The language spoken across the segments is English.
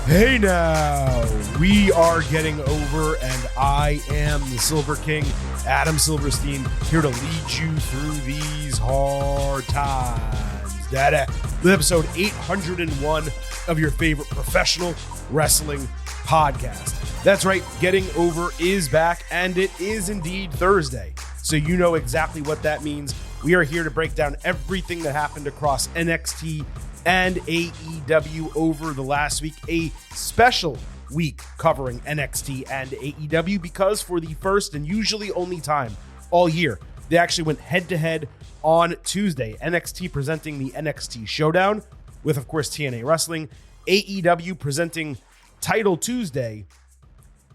Hey now, we are getting over, and I am the Silver King, Adam Silverstein, here to lead you through these hard times. Dada, with episode 801 of your favorite professional wrestling podcast. That's right, Getting Over is back, and it is indeed Thursday. So you know exactly what that means. We are here to break down everything that happened across NXT and AEW over the last week, a special week covering NXT and AEW because for the first and usually only time all year, they actually went head-to-head on Tuesday. NXT presenting the NXT Showdown with, of course, TNA Wrestling. AEW presenting Title Tuesday,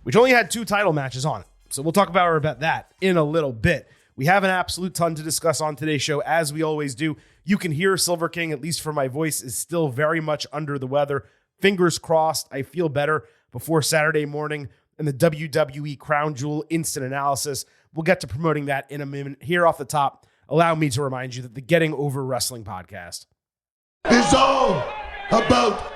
which only had 2 title matches on it. So we'll talk about that in a little bit. We have an absolute ton to discuss on today's show, as we always do. You can hear Silver King, at least for my voice, is still very much under the weather. Fingers crossed, I feel better before Saturday morning and the WWE Crown Jewel Instant Analysis. We'll get to promoting that in a minute. Here off the top, allow me to remind you that the Getting Over Wrestling podcast is all about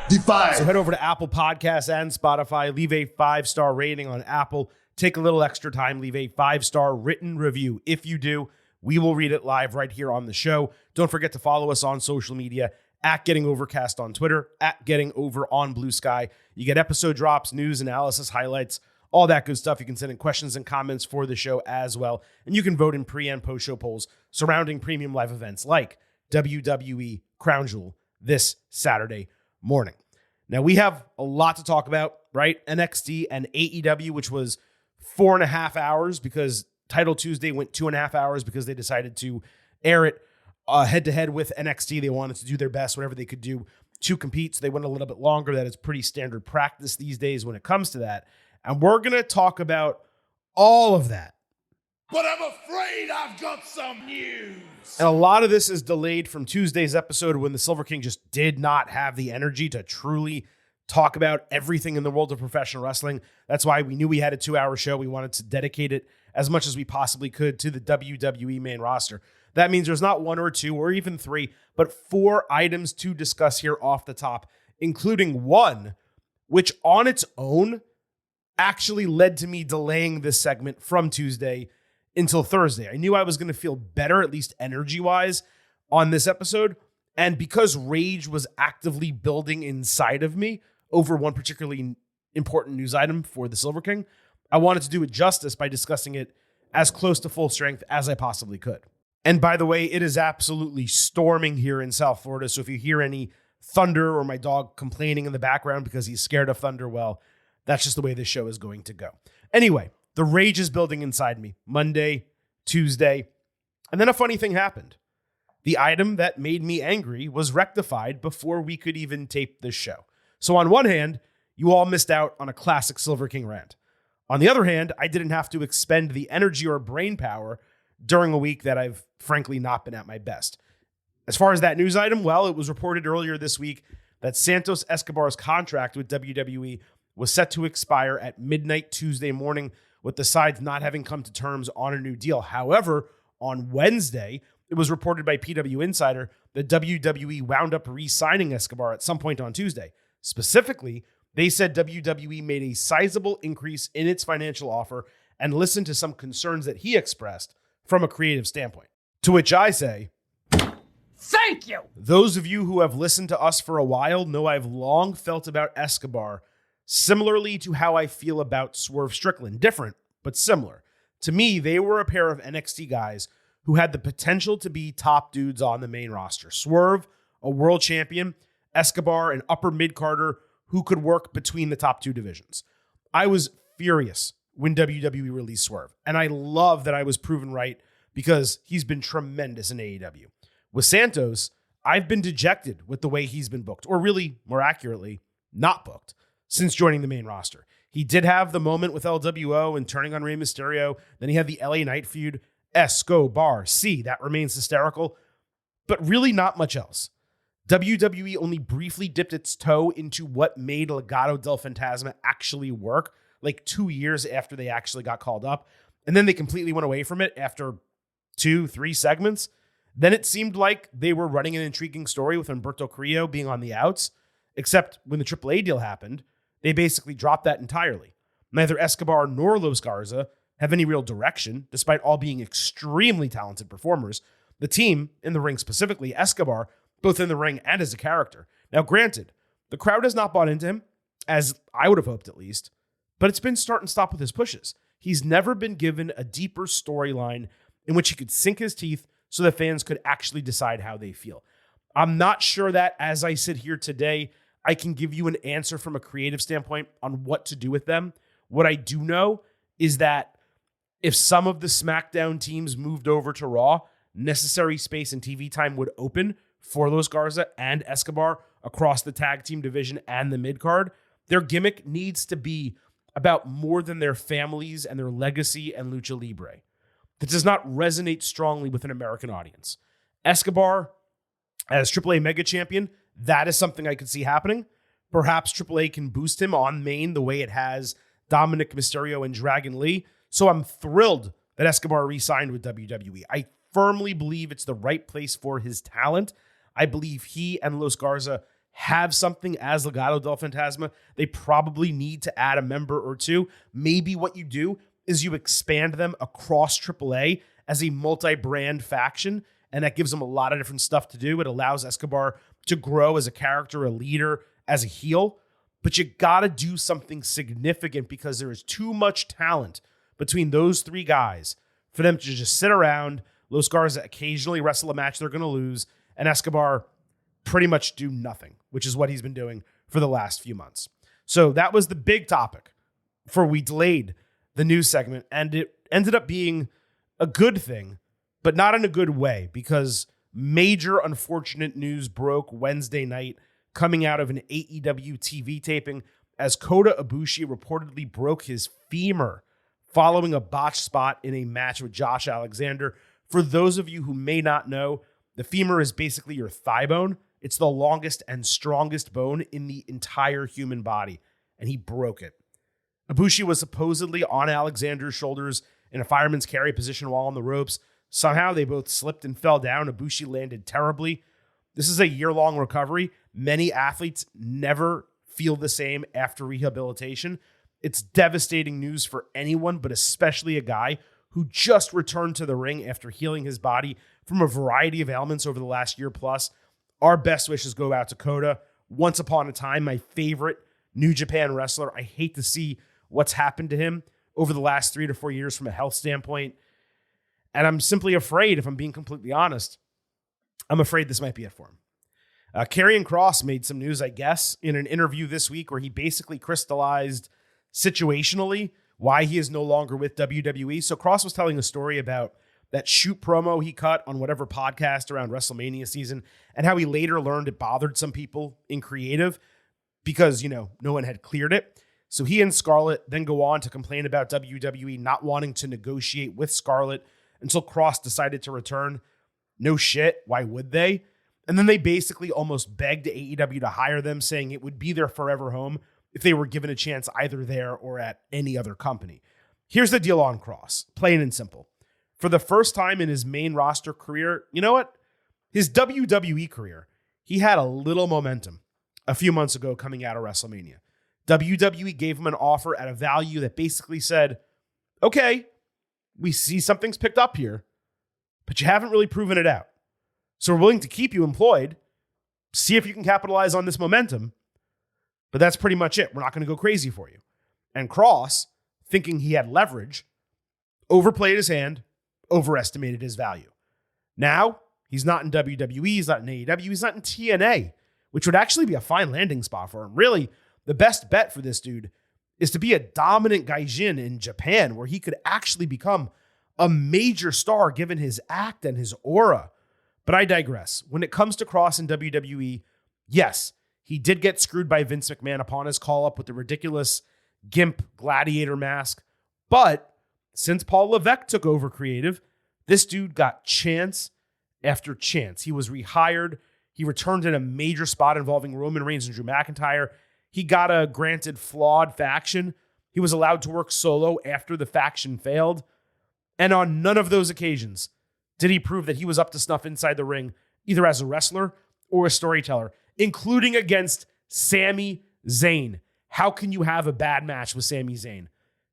Defy. So head over to Apple Podcasts and Spotify. Leave a 5-star rating on Apple. Take a little extra time. Leave a 5-star written review. If you do, we will read it live right here on the show. Don't forget to follow us on social media at Getting Overcast on Twitter, at Getting Over on Blue Sky. You get episode drops, news, analysis, highlights, all that good stuff. You can send in questions and comments for the show as well. And you can vote in pre and post show polls surrounding premium live events like WWE Crown Jewel this Saturday morning. Now, we have a lot to talk about, right? NXT and AEW, which was 4.5 hours because Title Tuesday went 2.5 hours because they decided to air it head-to-head with NXT. They wanted to do their best, whatever they could do to compete, so they went a little bit longer. That is pretty standard practice these days when it comes to that. And we're going to talk about all of that. But I'm afraid I've got some news. And a lot of this is delayed from Tuesday's episode when the Silver King just did not have the energy to truly talk about everything in the world of professional wrestling. That's why we knew we had a 2-hour show. We wanted to dedicate it as much as we possibly could to the WWE main roster. That means there's not 1 or 2 or even 3, but 4 items to discuss here off the top, including one, which on its own actually led to me delaying this segment from Tuesday until Thursday. I knew I was going to feel better, at least energy-wise, on this episode. And because rage was actively building inside of me over one particularly important news item for the Silver King, I wanted to do it justice by discussing it as close to full strength as I possibly could. And by the way, it is absolutely storming here in South Florida. So if you hear any thunder or my dog complaining in the background because he's scared of thunder, well, that's just the way this show is going to go. Anyway, the rage is building inside me. Monday, Tuesday, and then a funny thing happened. The item that made me angry was rectified before we could even tape this show. So on one hand, you all missed out on a classic Silver King rant. On the other hand, I didn't have to expend the energy or brain power during a week that I've frankly not been at my best. As far as that news item, well, it was reported earlier this week that Santos Escobar's contract with WWE was set to expire at midnight Tuesday morning, with the sides not having come to terms on a new deal. However, on Wednesday, it was reported by PW Insider that WWE wound up re-signing Escobar at some point on Tuesday. Specifically, they said WWE made a sizable increase in its financial offer and listened to some concerns that he expressed from a creative standpoint. To which I say, thank you! Those of you who have listened to us for a while know I've long felt about Escobar similarly to how I feel about Swerve Strickland. Different, but similar. To me, they were a pair of NXT guys who had the potential to be top dudes on the main roster. Swerve, a world champion, Escobar, an upper mid-carder who could work between the top 2 divisions. I was furious when WWE released Swerve, and I love that I was proven right because he's been tremendous in AEW. With Santos, I've been dejected with the way he's been booked, or really, more accurately, not booked, since joining the main roster. He did have the moment with LWO and turning on Rey Mysterio. Then he had the LA Knight feud. Escobar, see, that remains hysterical, but really not much else. WWE only briefly dipped its toe into what made Legado del Fantasma actually work, like 2 years after they actually got called up. And then they completely went away from it after 2-3 segments. Then it seemed like they were running an intriguing story with Humberto Carrillo being on the outs. except when the AAA deal happened, they basically dropped that entirely. Neither Escobar nor Los Garza have any real direction, despite all being extremely talented performers. The team, in the ring specifically, Escobar, both in the ring and as a character. Now, granted, the crowd has not bought into him, as I would have hoped at least, but it's been start and stop with his pushes. He's never been given a deeper storyline in which he could sink his teeth so that fans could actually decide how they feel. I'm not sure that, as I sit here today, I can give you an answer from a creative standpoint on what to do with them. What I do know is that if some of the SmackDown teams moved over to Raw, necessary space and TV time would open for Los Garza and Escobar across the tag team division and the mid-card. Their gimmick needs to be about more than their families and their legacy and lucha libre. That does not resonate strongly with an American audience. Escobar, as AAA Mega Champion, that is something I could see happening. Perhaps AAA can boost him on main the way it has Dominic Mysterio and Dragon Lee. So I'm thrilled that Escobar re-signed with WWE. I firmly believe it's the right place for his talent. I believe he and Los Garza have something as Legado del Fantasma. They probably need to add a member or two. Maybe what you do is you expand them across AAA as a multi-brand faction, and that gives them a lot of different stuff to do. It allows Escobar to grow as a character, a leader, as a heel. But you got to do something significant because there is too much talent between those three guys for them to just sit around. Los Garza occasionally wrestle a match they're going to lose, and Escobar pretty much do nothing, which is what he's been doing for the last few months. So that was the big topic for we delayed the news segment, and it ended up being a good thing, but not in a good way, because major unfortunate news broke Wednesday night coming out of an AEW TV taping as Kota Ibushi reportedly broke his femur following a botched spot in a match with Josh Alexander. For those of you who may not know, the femur is basically your thigh bone. It's the longest and strongest bone in the entire human body, and he broke it. Ibushi was supposedly on Alexander's shoulders in a fireman's carry position while on the ropes. Somehow they both slipped and fell down. Ibushi landed terribly. This is a year-long recovery. Many athletes never feel the same after rehabilitation. It's devastating news for anyone, but especially a guy who just returned to the ring after healing his body from a variety of ailments over the last year plus. Our best wishes go out to Kota. Once upon a time, my favorite New Japan wrestler. I hate to see what's happened to him over the last 3 to 4 years from a health standpoint. And I'm simply afraid, if I'm being completely honest, I'm afraid this might be it for him. Karrion Kross made some news, I guess, in an interview this week where he basically crystallized situationally why he is no longer with WWE. So Kross was telling a story about that shoot promo he cut on whatever podcast around WrestleMania season and how he later learned it bothered some people in creative because, no one had cleared it. So he and Scarlett then go on to complain about WWE not wanting to negotiate with Scarlett until Kross decided to return. No shit, why would they? And then they basically almost begged AEW to hire them, saying it would be their forever home if they were given a chance either there or at any other company. Here's the deal on Kross, plain and simple. For the first time in his main roster career, you know what? His WWE career, he had a little momentum a few months ago coming out of WrestleMania. WWE gave him an offer at a value that basically said, okay, we see something's picked up here, but you haven't really proven it out. So we're willing to keep you employed, see if you can capitalize on this momentum, but that's pretty much it. We're not going to go crazy for you. And Kross, thinking he had leverage, overplayed his hand, overestimated his value. Now, he's not in WWE, he's not in AEW, he's not in TNA, which would actually be a fine landing spot for him. Really, the best bet for this dude is to be a dominant gaijin in Japan, where he could actually become a major star given his act and his aura. But I digress. When it comes to Kross in WWE, yes, he did get screwed by Vince McMahon upon his call-up with the ridiculous gimp gladiator mask. But since Paul Levesque took over creative, this dude got chance after chance. He was rehired. He returned in a major spot involving Roman Reigns and Drew McIntyre. He got a granted flawed faction. He was allowed to work solo after the faction failed. And on none of those occasions did he prove that he was up to snuff inside the ring, either as a wrestler or a storyteller, including against Sami Zayn. How can you have a bad match with Sami Zayn?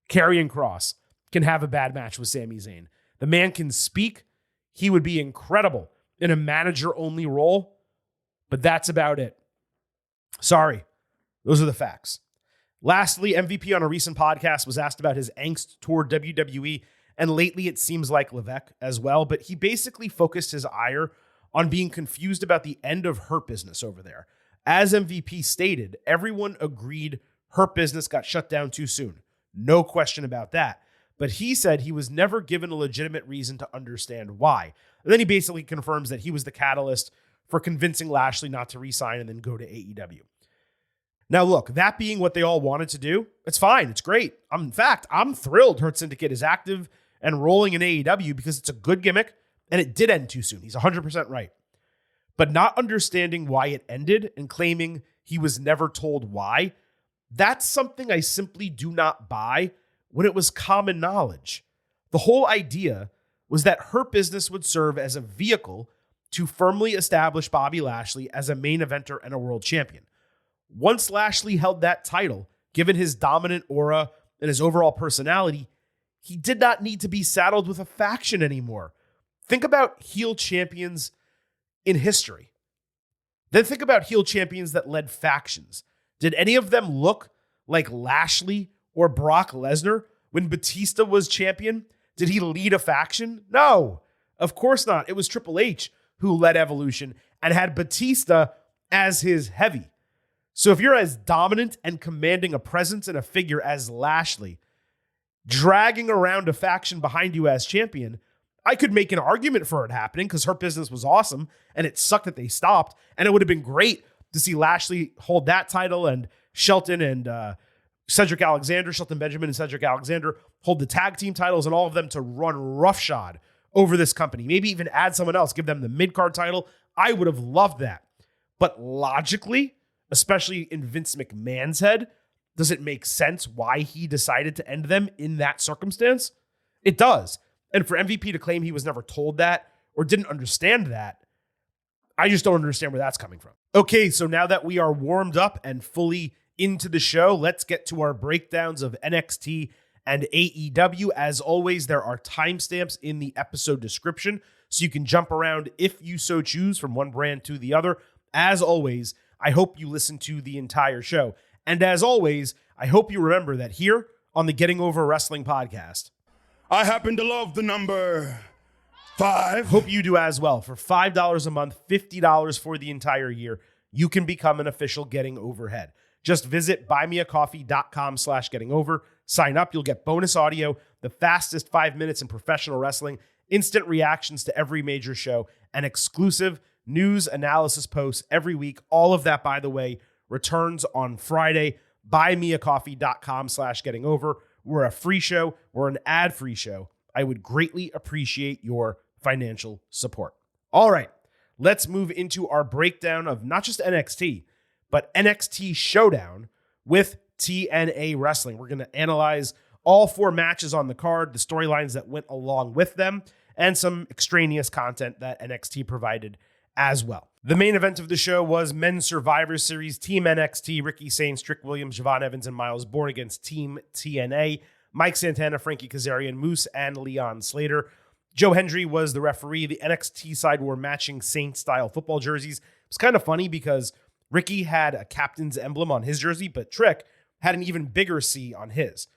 Karrion Kross can have a bad match with Sami Zayn. The man can speak. He would be incredible in a manager-only role, but that's about it. Sorry. Those are the facts. Lastly, MVP on a recent podcast was asked about his angst toward WWE, and lately it seems like Levesque as well, but he basically focused his ire on being confused about the end of Hurt Business over there. As MVP stated, everyone agreed Hurt Business got shut down too soon. No question about that. But he said he was never given a legitimate reason to understand why. And then he basically confirms that he was the catalyst for convincing Lashley not to re-sign and then go to AEW. Now, look, that being what they all wanted to do, it's fine. It's great. In fact, I'm thrilled Hurt Syndicate is active and rolling in AEW because it's a good gimmick and it did end too soon. He's 100% right. But not understanding why it ended and claiming he was never told why, that's something I simply do not buy when it was common knowledge. The whole idea was that Hurt Business would serve as a vehicle to firmly establish Bobby Lashley as a main eventer and a world champion. Once Lashley held that title, given his dominant aura and his overall personality, he did not need to be saddled with a faction anymore. Think about heel champions in history. Then think about heel champions that led factions. Did any of them look like Lashley or Brock Lesnar when Batista was champion? Did he lead a faction? No, of course not. It was Triple H who led Evolution and had Batista as his heavy. So if you're as dominant and commanding a presence and a figure as Lashley, dragging around a faction behind you as champion, I could make an argument for it happening because Hurt Business was awesome and it sucked that they stopped. And it would have been great to see Lashley hold that title and Shelton and Shelton Benjamin and Cedric Alexander hold the tag team titles and all of them to run roughshod over this company. Maybe even add someone else, give them the mid-card title. I would have loved that. But logically, especially in Vince McMahon's head, does it make sense why he decided to end them in that circumstance? It does. And for MVP to claim he was never told that or didn't understand that, I just don't understand where that's coming from. Okay, so now that we are warmed up and fully into the show, let's get to our breakdowns of NXT and AEW. As always, there are timestamps in the episode description, so you can jump around if you so choose from one brand to the other. As always, I hope you listen to the entire show. And as always, I hope you remember that here on the Getting Over Wrestling podcast, I happen to love the number 5. Hope you do as well. For $5 a month, $50 for the entire year, you can become an official Getting Overhead. Just visit buymeacoffee.com/gettingover. Sign up. You'll get bonus audio, the fastest 5 minutes in professional wrestling, instant reactions to every major show, and exclusive news analysis posts every week. All of that, by the way, returns on Friday. Buymeacoffee.com/gettingover. We're a free show. We're an ad-free show. I would greatly appreciate your financial support. All right, let's move into our breakdown of not just NXT, but NXT Showdown with TNA Wrestling. We're going to analyze all 4 matches on the card, the storylines that went along with them, and some extraneous content that NXT provided as well. The main event of the show was Men's Survivor Series, Team NXT, Ricky Sainz, Trick Williams, Javon Evans, and Miles Bourne against Team TNA, Mike Santana, Frankie Kazarian, Moose, and Leon Slater. Joe Hendry was the referee. The NXT side wore matching Saints-style football jerseys. It was kind of funny because Ricky had a captain's emblem on his jersey, but Trick had an even bigger C on his.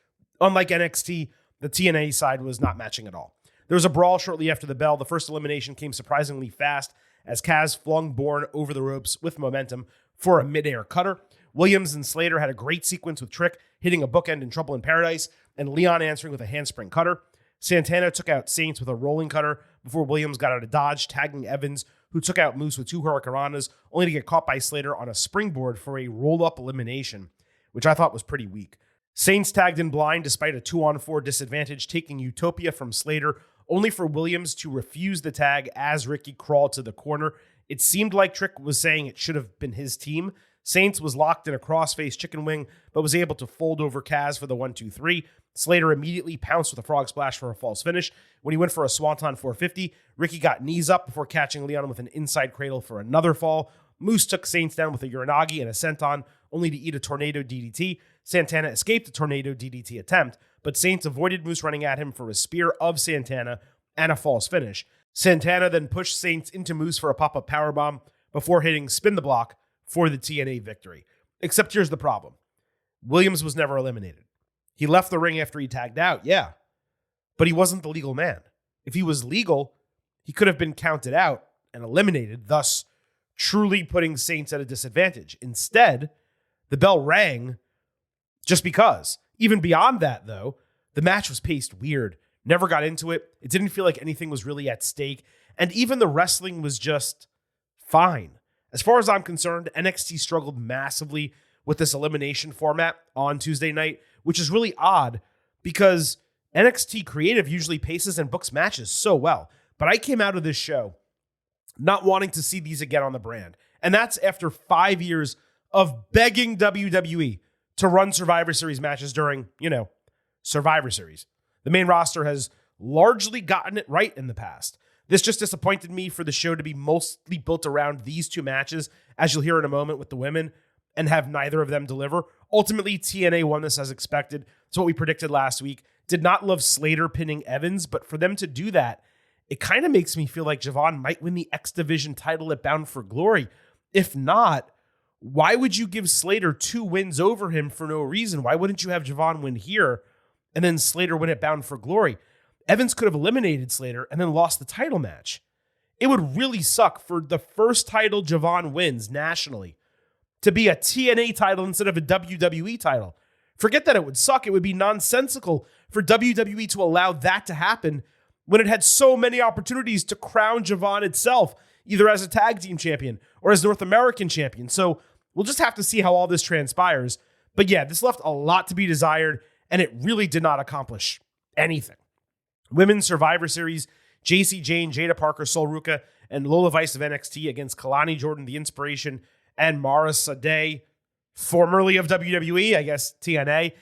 Unlike NXT, the TNA side was not matching at all. There was a brawl shortly after the bell. The first elimination came surprisingly fast as Kaz flung Bourne over the ropes with momentum for a midair cutter. Williams and Slater had a great sequence with Trick hitting a bookend in Trouble in Paradise and Leon answering with a handspring cutter. Santana took out Saints with a rolling cutter before Williams got out of dodge, tagging Evans, who took out Moose with 2 hurricanranas, only to get caught by Slater on a springboard for a roll-up elimination, which I thought was pretty weak. Saints tagged in blind despite a 2-on-4 disadvantage, taking Utopia from Slater, only for Williams to refuse the tag as Ricky crawled to the corner. It seemed like Trick was saying it should have been his team. Saints was locked in a crossface chicken wing, but was able to fold over Kaz for the 1-2-3. Slater immediately pounced with a frog splash for a false finish. When he went for a Swanton 450, Ricky got knees up before catching Leon with an inside cradle for another fall. Moose took Saints down with a Uranagi and a senton, only to eat a tornado DDT. Santana escaped the tornado DDT attempt, but Saints avoided Moose running at him for a spear of Santana and a false finish. Santana then pushed Saints into Moose for a pop-up powerbomb before hitting spin the block for the TNA victory. Except here's the problem. Williams was never eliminated. He left the ring after he tagged out, yeah, but he wasn't the legal man. If he was legal, he could have been counted out and eliminated, thus truly putting Saints at a disadvantage. Instead, the bell rang just because. Even beyond that, though, the match was paced weird. Never got into it. It didn't feel like anything was really at stake. And even the wrestling was just fine. As far as I'm concerned, NXT struggled massively with this elimination format on Tuesday night, which is really odd because NXT Creative usually paces and books matches so well. But I came out of this show not wanting to see these again on the brand. And that's after 5 years of begging WWE to run Survivor Series matches during, Survivor Series. The main roster has largely gotten it right in the past. This just disappointed me for the show to be mostly built around these two matches, as you'll hear in a moment with the women, and have neither of them deliver. Ultimately, TNA won this as expected. It's what we predicted last week. Did not love Slater pinning Evans, but for them to do that, it kind of makes me feel like Javon might win the X Division title at Bound for Glory. If not, why would you give Slater 2 wins over him for no reason? Why wouldn't you have Javon win here and then Slater win at Bound for Glory? Evans could have eliminated Slater and then lost the title match. It would really suck for the first title Javon wins nationally to be a TNA title instead of a WWE title. Forget that it would suck. It would be nonsensical for WWE to allow that to happen when it had so many opportunities to crown Javon itself, either as a tag team champion or as North American champion. So we'll just have to see how all this transpires. But yeah, this left a lot to be desired, and it really did not accomplish anything. Women's Survivor Series, JC Jane, Jada Parker, Sol Ruka, and Lola Vice of NXT against Kalani Jordan, The Inspiration, and Mara Sade, formerly of WWE, I guess TNA.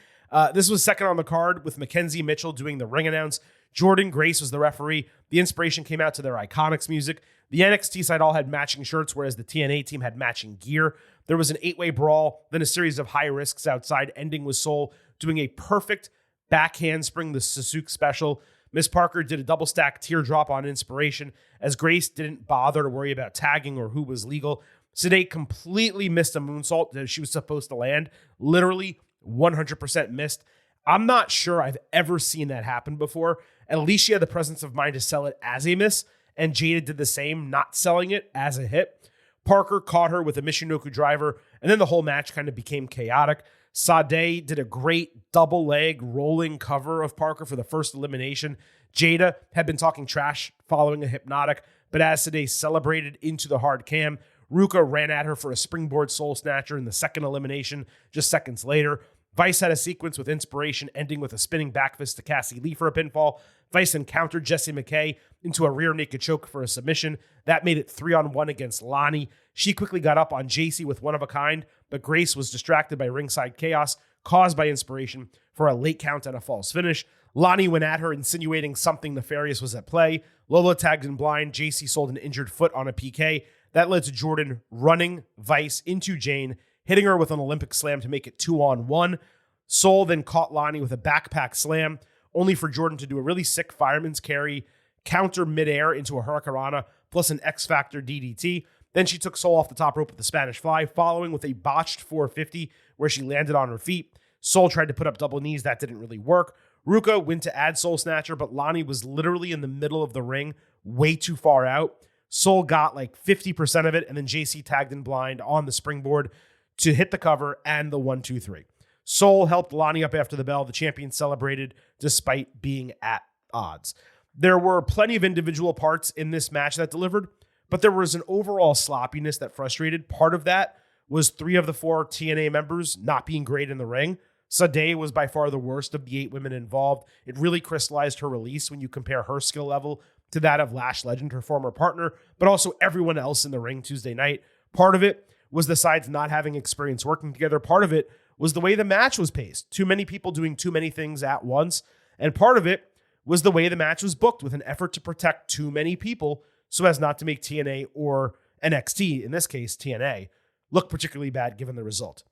This was second on the card with Mackenzie Mitchell doing the ring announce. Jordan Grace was the referee. The Inspiration came out to their Iconics music. The NXT side all had matching shirts, whereas the TNA team had matching gear. There was an 8-way brawl, then a series of high risks outside, ending with Sol doing a perfect back handspring, the Sasuke special. Miss Parker did a double stack teardrop on Inspiration, as Grace didn't bother to worry about tagging or who was legal. Sade completely missed a moonsault that she was supposed to land. Literally 100% missed. I'm not sure I've ever seen that happen before. At least she had the presence of mind to sell it as a miss, and Jada did the same, not selling it as a hit. Parker caught her with a Michinoku driver, and then the whole match kind of became chaotic. Sade did a great double leg rolling cover of Parker for the first elimination. Jada had been talking trash following a hypnotic, but as Sade celebrated into the hard cam, Ruka ran at her for a springboard soul snatcher in the second elimination just seconds later. Vice had a sequence with Inspiration ending with a spinning back fist to Cassie Lee for a pinfall. Vice encountered Jessie McKay into a rear naked choke for a submission. That made it 3-on-1 against Lonnie. She quickly got up on JC with one of a kind, but Grace was distracted by ringside chaos caused by Inspiration for a late count and a false finish. Lonnie went at her, insinuating something nefarious was at play. Lola tagged in blind. JC sold an injured foot on a PK. That led to Jordan running Vice into Jane, hitting her with an Olympic slam to make it 2-on-1. Sol then caught Lonnie with a backpack slam, only for Jordan to do a really sick fireman's carry, counter midair into a Hurricanrana, plus an X-Factor DDT. Then she took Sol off the top rope with the Spanish Fly, following with a botched 450 where she landed on her feet. Sol tried to put up double knees. That didn't really work. Ruka went to add Soul Snatcher, but Lonnie was literally in the middle of the ring, way too far out. Sol got like 50% of it, and then JC tagged in blind on the springboard to hit the cover and the 1-2-3. Sol helped Lonnie up after the bell. The champion celebrated despite being at odds. There were plenty of individual parts in this match that delivered, but there was an overall sloppiness that frustrated. Part of that was 3 of the 4 TNA members not being great in the ring. Sade was by far the worst of the 8 women involved. It really crystallized her release when you compare her skill level to that of Lash Legend, her former partner, but also everyone else in the ring Tuesday night. Part of it was the sides not having experience working together. Part of it was the way the match was paced. Too many people doing too many things at once. And part of it was the way the match was booked, with an effort to protect too many people so as not to make TNA or NXT, in this case, TNA, look particularly bad given the result.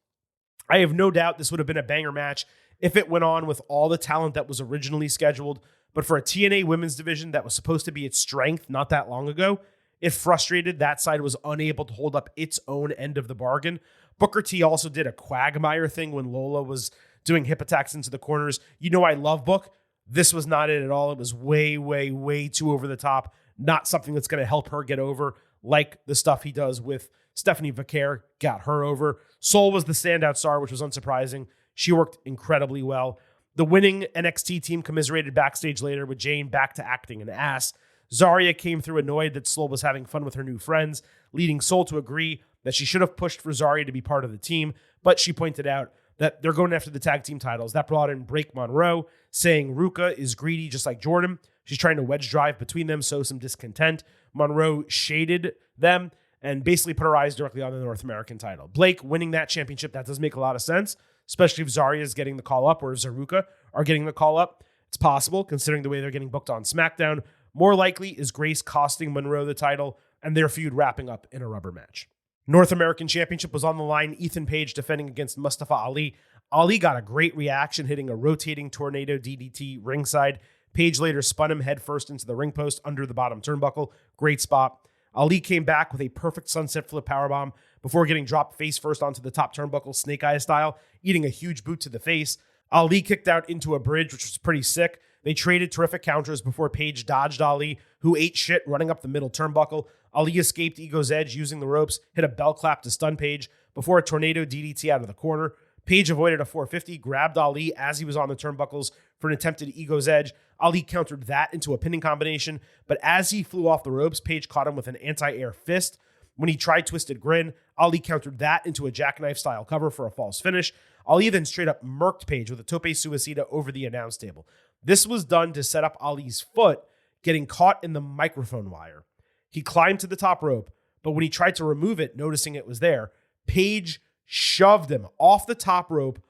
I have no doubt this would have been a banger match if it went on with all the talent that was originally scheduled, but for a TNA women's division that was supposed to be its strength not that long ago, it frustrated that side was unable to hold up its own end of the bargain. Booker T also did a Quagmire thing when Lola was doing hip attacks into the corners. You know I love Book. This was not it at all. It was way, way, way too over the top. Not something that's going to help her get over, like the stuff he does with Stephanie Vaquer got her over. Sol was the standout star, which was unsurprising. She worked incredibly well. The winning NXT team commiserated backstage later with Jane back to acting an ass. Zarya came through annoyed that Sol was having fun with her new friends, leading Sol to agree that she should have pushed for Zarya to be part of the team, but she pointed out that they're going after the tag team titles. That brought in Break Monroe, saying Ruka is greedy just like Jordan. She's trying to wedge drive between them, sow some discontent. Monroe shaded them and basically put her eyes directly on the North American title. Blake winning that championship, that does make a lot of sense, especially if Zarya is getting the call up or if Zaruka are getting the call up. It's possible, considering the way they're getting booked on SmackDown. More likely is Grace costing Monroe the title and their feud wrapping up in a rubber match. North American Championship was on the line. Ethan Page defending against Mustafa Ali. Ali got a great reaction, hitting a rotating tornado DDT ringside. Page later spun him headfirst into the ring post under the bottom turnbuckle. Great spot. Ali came back with a perfect sunset flip powerbomb before getting dropped face first onto the top turnbuckle, Snake Eye style, eating a huge boot to the face. Ali kicked out into a bridge, which was pretty sick. They traded terrific counters before Page dodged Ali, who ate shit running up the middle turnbuckle. Ali escaped Ego's Edge using the ropes, hit a bell clap to stun Page before a tornado DDT out of the corner. Page avoided a 450, grabbed Ali as he was on the turnbuckles for an attempted Ego's Edge. Ali countered that into a pinning combination, but as he flew off the ropes, Page caught him with an anti-air fist. When he tried Twisted Grin, Ali countered that into a jackknife-style cover for a false finish. Ali then straight up murked Page with a tope suicida over the announce table. This was done to set up Ali's foot, getting caught in the microphone wire. He climbed to the top rope, but when he tried to remove it, noticing it was there, Page shoved him off the top rope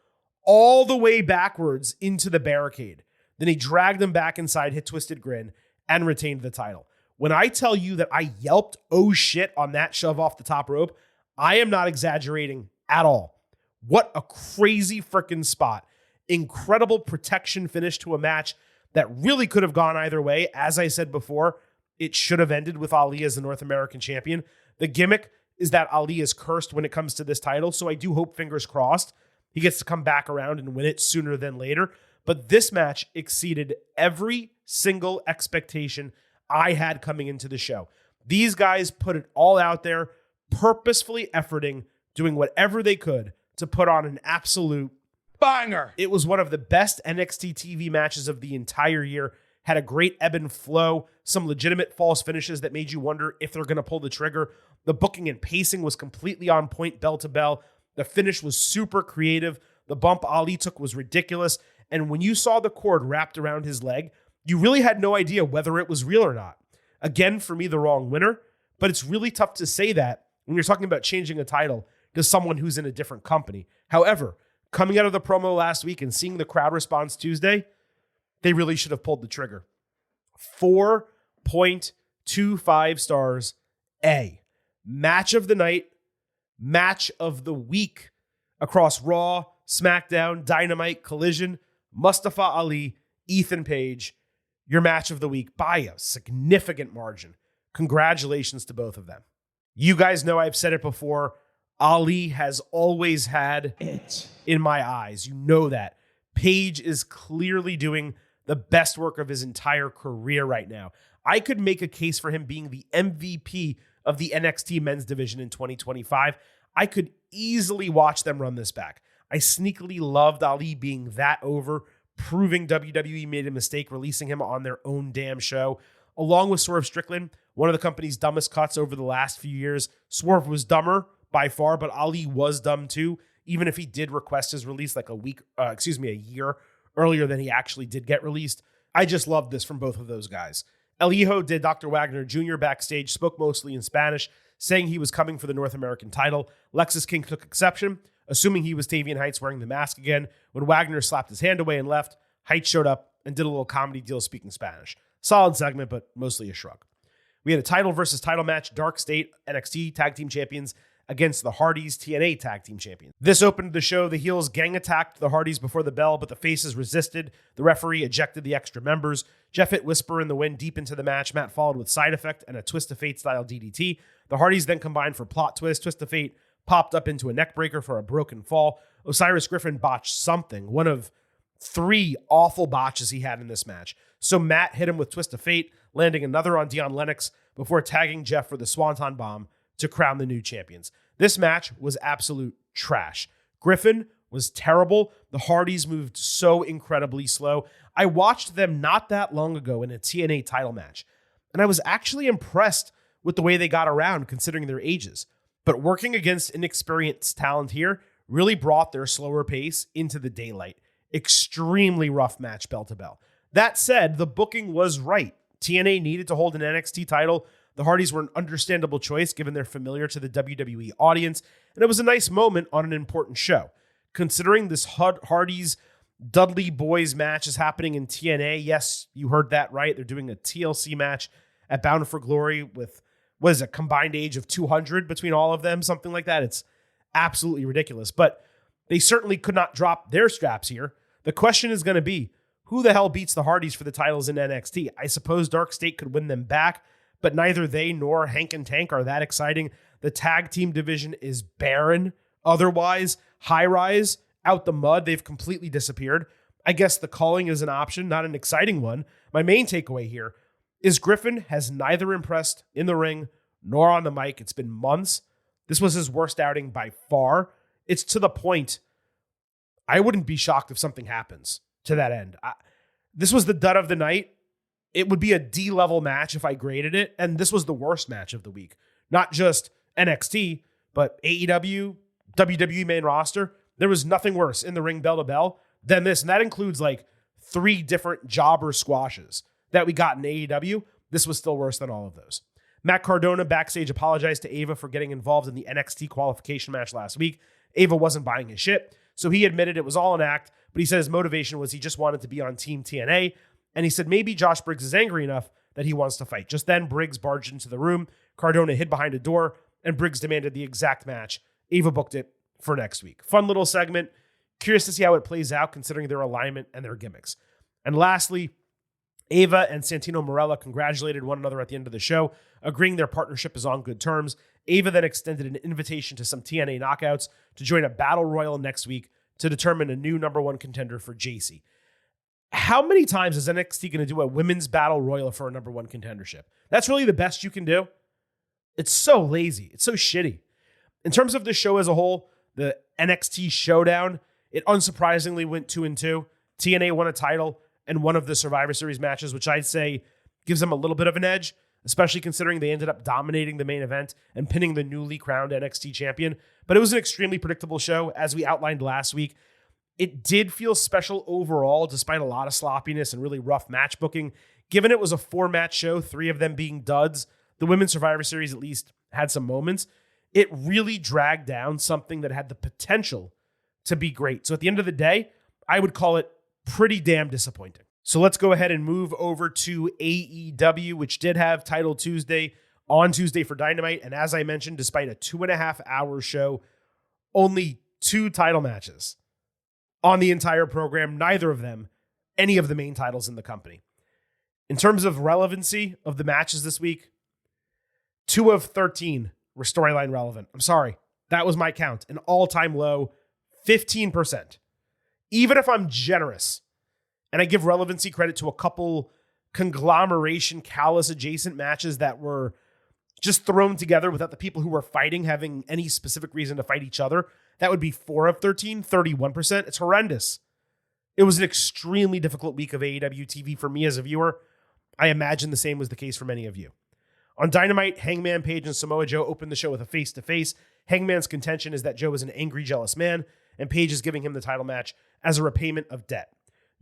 all the way backwards into the barricade. Then he dragged him back inside, hit Twisted Grin, and retained the title. When I tell you that I yelped, oh shit, on that shove off the top rope, I am not exaggerating at all. What a crazy freaking spot. Incredible protection finish to a match that really could have gone either way. As I said before, it should have ended with Ali as the North American champion. The gimmick is that Ali is cursed when it comes to this title, so I do hope, fingers crossed, he gets to come back around and win it sooner than later. But this match exceeded every single expectation I had coming into the show. These guys put it all out there, purposefully efforting, doing whatever they could to put on an absolute banger. It was one of the best NXT TV matches of the entire year. Had a great ebb and flow, some legitimate false finishes that made you wonder if they're going to pull the trigger. The booking and pacing was completely on point, bell to bell. The finish was super creative. The bump Ali took was ridiculous. And when you saw the cord wrapped around his leg, you really had no idea whether it was real or not. Again, for me, the wrong winner. But it's really tough to say that when you're talking about changing a title to someone who's in a different company. However, coming out of the promo last week and seeing the crowd response Tuesday, they really should have pulled the trigger. 4.25 stars. A. Match of the night, match of the week across Raw, SmackDown, Dynamite, Collision, Mustafa Ali, Ethan Page, your match of the week by a significant margin. Congratulations to both of them. You guys know I've said it before. Ali has always had it in my eyes. You know that. Page is clearly doing the best work of his entire career right now. I could make a case for him being the MVP of the NXT men's division in 2025. I could easily watch them run this back. I sneakily loved Ali being that over, proving WWE made a mistake releasing him on their own damn show. Along with Swerve Strickland, one of the company's dumbest cuts over the last few years. Swerve was dumber by far, but Ali was dumb too, even if he did request his release like a year earlier than he actually did get released. I just loved this from both of those guys. El Hijo did Dr. Wagner Jr. backstage, spoke mostly in Spanish, saying he was coming for the North American title. Lexus King took exception, assuming he was Tavian Heights wearing the mask again. When Wagner slapped his hand away and left, Heights showed up and did a little comedy deal speaking Spanish. Solid segment, but mostly a shrug. We had a title versus title match, Dark State NXT Tag Team Champions against the Hardys TNA Tag Team Champions. This opened the show. The heels gang attacked the Hardys before the bell, but the faces resisted. The referee ejected the extra members. Jeff hit Whisper in the Wind deep into the match. Matt followed with Side Effect and a Twist of Fate style DDT. The Hardys then combined for Plot Twist. Twist of Fate popped up into a neckbreaker for a broken fall. Osiris Griffin botched something, one of 3 awful botches he had in this match. So Matt hit him with Twist of Fate, landing another on Dion Lennox before tagging Jeff for the Swanton Bomb to crown the new champions. This match was absolute trash. Griffin was terrible. The Hardys moved so incredibly slow. I watched them not that long ago in a TNA title match, and I was actually impressed with the way they got around considering their ages. But working against inexperienced talent here really brought their slower pace into the daylight. Extremely rough match bell to bell. That said, the booking was right. TNA needed to hold an NXT title. The Hardys were an understandable choice given they're familiar to the WWE audience, and it was a nice moment on an important show. Considering this Hardys Dudley Boys match is happening in TNA, yes, you heard that right. They're doing a TLC match at Bound for Glory with, what is it, combined age of 200 between all of them, something like that. It's absolutely ridiculous, but they certainly could not drop their straps here. The question is going to be, who the hell beats the Hardys for the titles in NXT? I suppose Dark State could win them back, but neither they nor Hank and Tank are that exciting. The tag team division is barren. Otherwise, High Rise, out the mud, they've completely disappeared. I guess the calling is an option, not an exciting one. My main takeaway here is Griffin has neither impressed in the ring nor on the mic. It's been months. This was his worst outing by far. It's to the point I wouldn't be shocked if something happens to that end. This was the dud of the night. It would be a D-level match if I graded it, and this was the worst match of the week. Not just NXT, but AEW, WWE main roster. There was nothing worse in the ring bell to bell than this, and that includes like 3 different jobber squashes that we got in AEW. This was still worse than all of those. Matt Cardona backstage apologized to Ava for getting involved in the NXT qualification match last week. Ava wasn't buying his shit, so he admitted it was all an act, but he said his motivation was he just wanted to be on Team TNA, and he said maybe Josh Briggs is angry enough that he wants to fight. Just then, Briggs barged into the room. Cardona hid behind a door, and Briggs demanded the exact match. Ava booked it for next week. Fun little segment. Curious to see how it plays out considering their alignment and their gimmicks. And lastly, Ava and Santino Marella congratulated one another at the end of the show, agreeing their partnership is on good terms. Ava then extended an invitation to some TNA knockouts to join a battle royal next week to determine a new number 1 contender for JC. How many times is NXT going to do a women's battle royal for a number 1 contendership? That's really the best you can do. It's so lazy. It's so shitty. In terms of the show as a whole, the NXT Showdown, it unsurprisingly went 2-2. TNA won a title and one of the Survivor Series matches, which I'd say gives them a little bit of an edge, especially considering they ended up dominating the main event and pinning the newly crowned NXT champion. But it was an extremely predictable show, as we outlined last week. It did feel special overall, despite a lot of sloppiness and really rough match booking. Given it was a 4-match show, 3 of them being duds, the Women's Survivor Series at least had some moments. It really dragged down something that had the potential to be great. So at the end of the day, I would call it pretty damn disappointing. So let's go ahead and move over to AEW, which did have Title Tuesday on Tuesday for Dynamite. And as I mentioned, despite a 2.5-hour show, only 2 title matches on the entire program, neither of them any of the main titles in the company. In terms of relevancy of the matches this week, 2 of 13 were storyline relevant. I'm sorry. That was my count. An all-time low, 15%. Even if I'm generous, and I give relevancy credit to a couple conglomeration callous adjacent matches that were just thrown together without the people who were fighting having any specific reason to fight each other, that would be 4 of 13, 31%. It's horrendous. It was an extremely difficult week of AEW TV for me as a viewer. I imagine the same was the case for many of you. On Dynamite, Hangman Page and Samoa Joe opened the show with a face-to-face. Hangman's contention is that Joe is an angry, jealous man, and Page is giving him the title match as a repayment of debt.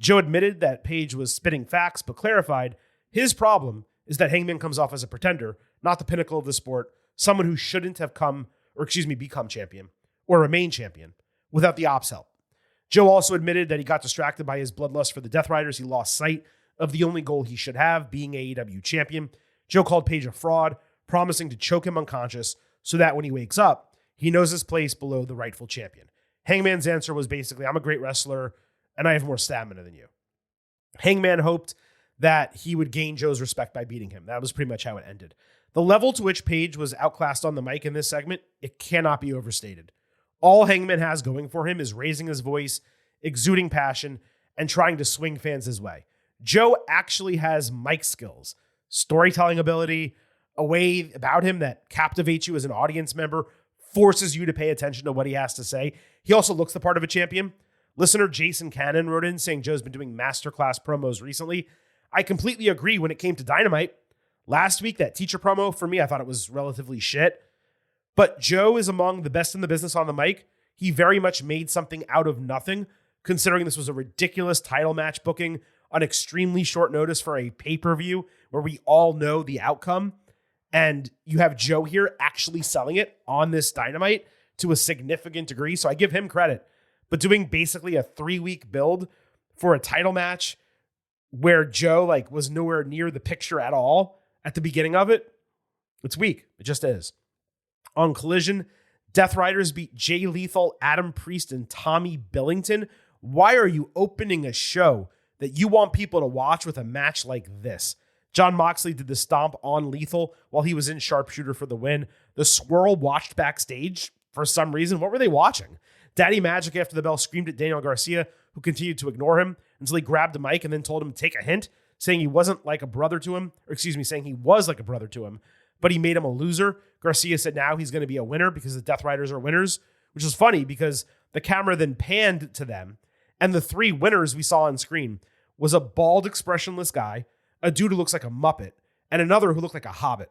Joe admitted that Page was spitting facts, but clarified his problem is that Hangman comes off as a pretender, not the pinnacle of the sport, someone who shouldn't have become champion or remain champion without the ops help. Joe also admitted that he got distracted by his bloodlust for the Death Riders. He lost sight of the only goal he should have, being AEW champion. Joe called Page a fraud, promising to choke him unconscious so that when he wakes up, he knows his place below the rightful champion. Hangman's answer was basically, I'm a great wrestler and I have more stamina than you. Hangman hoped that he would gain Joe's respect by beating him. That was pretty much how it ended. The level to which Page was outclassed on the mic in this segment, it cannot be overstated. All Hangman has going for him is raising his voice, exuding passion, and trying to swing fans his way. Joe actually has mic skills, storytelling ability, a way about him that captivates you as an audience member, forces you to pay attention to what he has to say. He also looks the part of a champion. Listener Jason Cannon wrote in saying Joe's been doing masterclass promos recently. I completely agree when it came to Dynamite. Last week, that teacher promo, for me, I thought it was relatively shit. But Joe is among the best in the business on the mic. He very much made something out of nothing, considering this was a ridiculous title match booking on extremely short notice for a pay-per-view where we all know the outcome. And you have Joe here actually selling it on this Dynamite to a significant degree. So I give him credit. But doing basically a 3-week build for a title match where Joe was nowhere near the picture at all at the beginning of it, it's weak. It just is. On Collision, Death Riders beat Jay Lethal, Adam Priest, and Tommy Billington. Why are you opening a show that you want people to watch with a match like this? Jon Moxley did the stomp on Lethal while he was in Sharpshooter for the win. The Swirl watched backstage for some reason. What were they watching? Daddy Magic after the bell screamed at Daniel Garcia, who continued to ignore him until he grabbed the mic and then told him to take a hint, saying he wasn't like a brother to him, saying he was like a brother to him, but he made him a loser. Garcia said now he's going to be a winner because the Death Riders are winners, which is funny because the camera then panned to them, and the 3 winners we saw on screen was a bald, expressionless guy, a dude who looks like a Muppet, and another who looked like a Hobbit.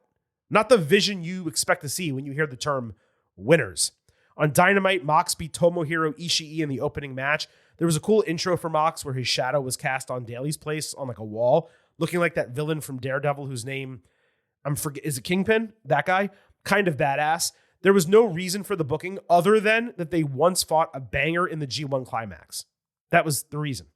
Not the vision you expect to see when you hear the term winners. On Dynamite, Mox beat Tomohiro Ishii in the opening match. There was a cool intro for Mox where his shadow was cast on Daly's place on a wall, looking like that villain from Daredevil whose name, is it Kingpin? That guy? Kind of badass. There was no reason for the booking other than that they once fought a banger in the G1 Climax. That was the reason.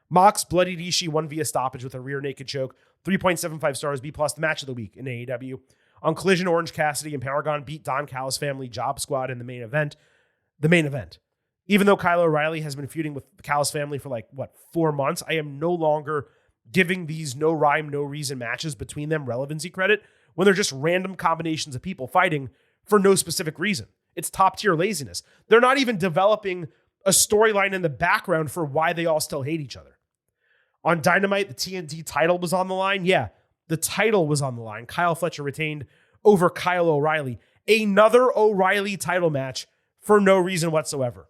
Mox bloodied Ishii, won via stoppage with a rear naked choke. 3.75 stars, B+, the match of the week in AEW. On Collision, Orange Cassidy and Paragon beat Don Callis' family Job Squad in the main event. Even though Kyle O'Reilly has been feuding with the Callis family for 4 months, I am no longer giving these no rhyme, no reason matches between them relevancy credit when they're just random combinations of people fighting for no specific reason. It's top tier laziness. They're not even developing a storyline in the background for why they all still hate each other. On Dynamite, the TNT title was on the line. Yeah, the title was on the line. Kyle Fletcher retained over Kyle O'Reilly. Another O'Reilly title match for no reason whatsoever.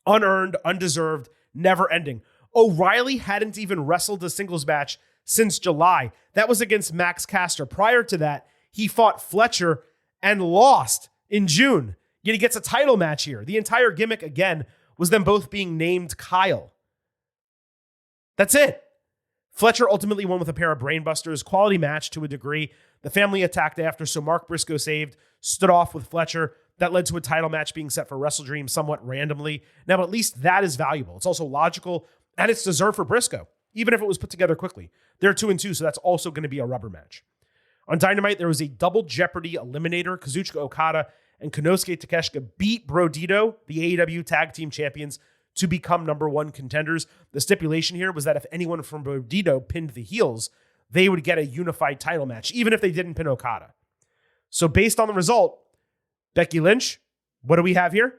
Unearned, undeserved, never ending. O'Reilly hadn't even wrestled a singles match since July. That was against Max Caster. Prior to that, he fought Fletcher and lost in June. Yet he gets a title match here. The entire gimmick, again, was them both being named Kyle. That's it. Fletcher ultimately won with a pair of brainbusters. Quality match to a degree. The family attacked after, so Mark Briscoe stood off with Fletcher. That led to a title match being set for Wrestle Dream somewhat randomly. Now, at least that is valuable. It's also logical, and it's deserved for Briscoe, even if it was put together quickly. They're 2-2, so that's also going to be a rubber match. On Dynamite, there was a double Jeopardy eliminator. Kazuchika Okada and Konosuke Takeshita beat Brodito, the AEW Tag Team Champions, to become number 1 contenders. The stipulation here was that if anyone from Brodito pinned the heels, they would get a unified title match, even if they didn't pin Okada. So based on the result, Becky Lynch, what do we have here?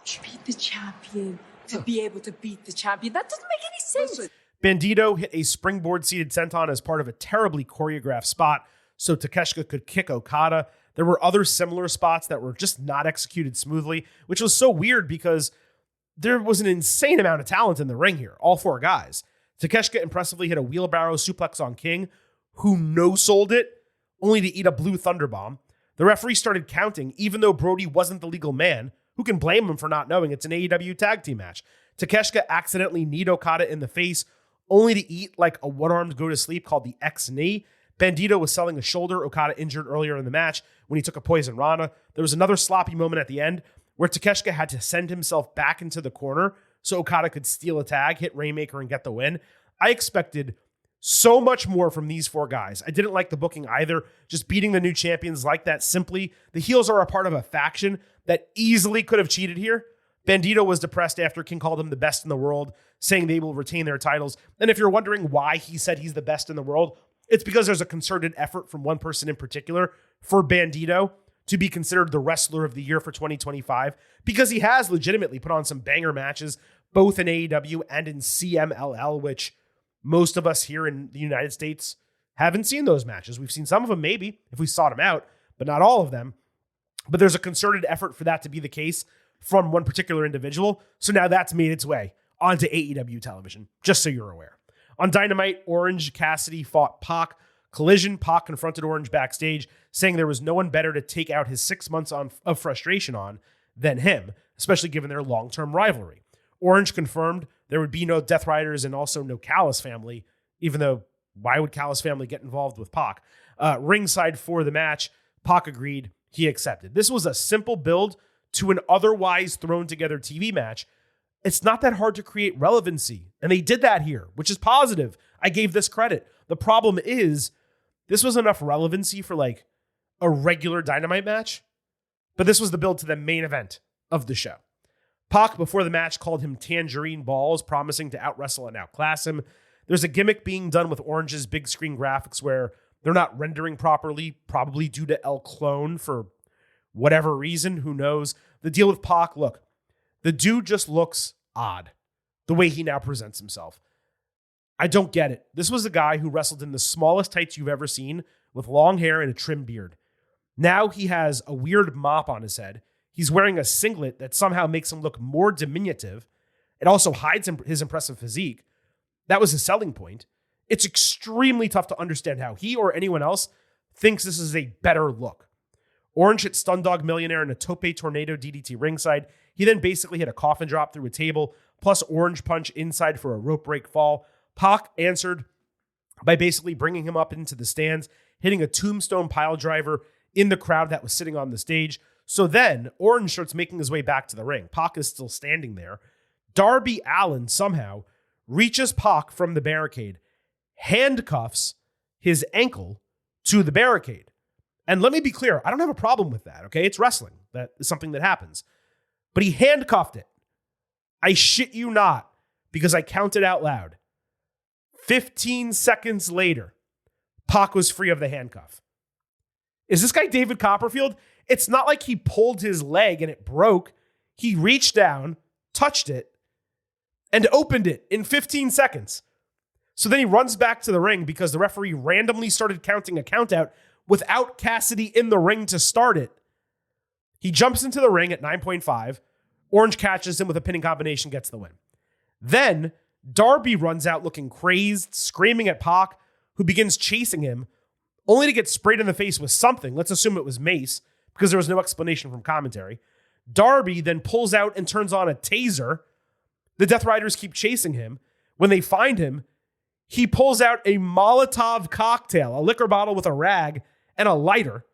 To beat the champion, to be able to beat the champion. That doesn't make any sense. Bandito hit a springboard-seated senton as part of a terribly choreographed spot so Takeshita could kick Okada. There were other similar spots that were just not executed smoothly, which was so weird because there was an insane amount of talent in the ring here, all 4 guys. Takeshita impressively hit a wheelbarrow suplex on King, who no-sold it, only to eat a blue thunderbomb. The referee started counting, even though Brody wasn't the legal man. Who can blame him for not knowing it's an AEW tag team match? Takeshita accidentally kneed Okada in the face, only to eat a one-armed go-to-sleep called the X-knee. Bandito was selling a shoulder Okada injured earlier in the match when he took a poison Rana. There was another sloppy moment at the end where Takeshita had to send himself back into the corner so Okada could steal a tag, hit Rainmaker, and get the win. I expected so much more from these four guys. I didn't like the booking either. Just beating the new champions like that simply. The heels are a part of a faction that easily could have cheated here. Bandito was depressed after King called him the best in the world, saying they will retain their titles. And if you're wondering why he said he's the best in the world, it's because there's a concerted effort from one person in particular for Bandito to be considered the wrestler of the year for 2025, because he has legitimately put on some banger matches, both in AEW and in CMLL, which most of us here in the United States haven't seen those matches. We've seen some of them maybe, if we sought them out, but not all of them. But there's a concerted effort for that to be the case from one particular individual. So now that's made its way onto AEW television, just so you're aware. On Dynamite, Orange Cassidy fought Pac. Collision, Pac confronted Orange backstage, saying there was no one better to take out his 6 months of frustration on than him, especially given their long-term rivalry. Orange confirmed there would be no Death Riders and also no Callis family, even though why would Callis family get involved with Pac? Ringside for the match, Pac agreed, he accepted. This was a simple build to an otherwise thrown together TV match. It's not that hard to create relevancy, and they did that here, which is positive. I gave this credit. The problem is, this was enough relevancy for like a regular Dynamite match, but this was the build to the main event of the show. Pac, before the match, called him Tangerine Balls, promising to out-wrestle and outclass him. There's a gimmick being done with Orange's big screen graphics where they're not rendering properly, probably due to El Clone for whatever reason, who knows. The deal with Pac, look, the dude just looks odd, the way he now presents himself. I don't get it. This was a guy who wrestled in the smallest tights you've ever seen with long hair and a trimmed beard. Now he has a weird mop on his head. He's wearing a singlet that somehow makes him look more diminutive. It also hides his impressive physique. That was his selling point. It's extremely tough to understand how he or anyone else thinks this is a better look. Orange hit Stundog Millionaire in a Tope Tornado DDT ringside. He then basically hit a coffin drop through a table, plus Orange punch inside for a rope break fall. Pac answered by basically bringing him up into the stands, hitting a tombstone pile driver in the crowd that was sitting on the stage. So then Orange starts making his way back to the ring. Pac is still standing there. Darby Allin somehow reaches Pac from the barricade, handcuffs his ankle to the barricade. And let me be clear, I don't have a problem with that, okay? It's wrestling. That is something that happens. But he handcuffed it. I shit you not, because I counted out loud. 15 seconds later, Pac was free of the handcuff. Is this guy David Copperfield? It's not like he pulled his leg and it broke. He reached down, touched it, and opened it in 15 seconds. So then he runs back to the ring because the referee randomly started counting a countout without Cassidy in the ring to start it. He jumps into the ring at 9.5. Orange catches him with a pinning combination, gets the win. Then Darby runs out looking crazed, screaming at Pac, who begins chasing him, only to get sprayed in the face with something. Let's assume it was mace, because there was no explanation from commentary. Darby then pulls out and turns on a taser. The Death Riders keep chasing him. When they find him, he pulls out a Molotov cocktail, a liquor bottle with a rag and a lighter,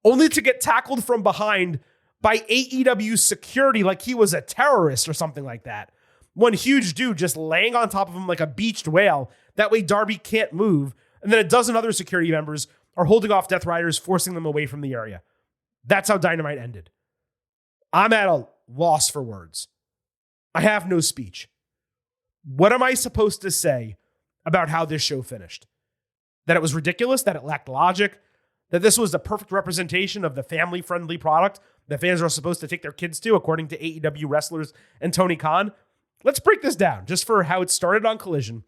only to get tackled from behind by AEW security like he was a terrorist or something like that. One huge dude just laying on top of him like a beached whale. That way Darby can't move. And then a dozen other security members are holding off Death Riders, forcing them away from the area. That's how Dynamite ended. I'm at a loss for words. I have no speech. What am I supposed to say about how this show finished? That it was ridiculous, that it lacked logic, that this was the perfect representation of the family-friendly product that fans are supposed to take their kids to, according to AEW wrestlers and Tony Khan? Let's break this down just for how it started on Collision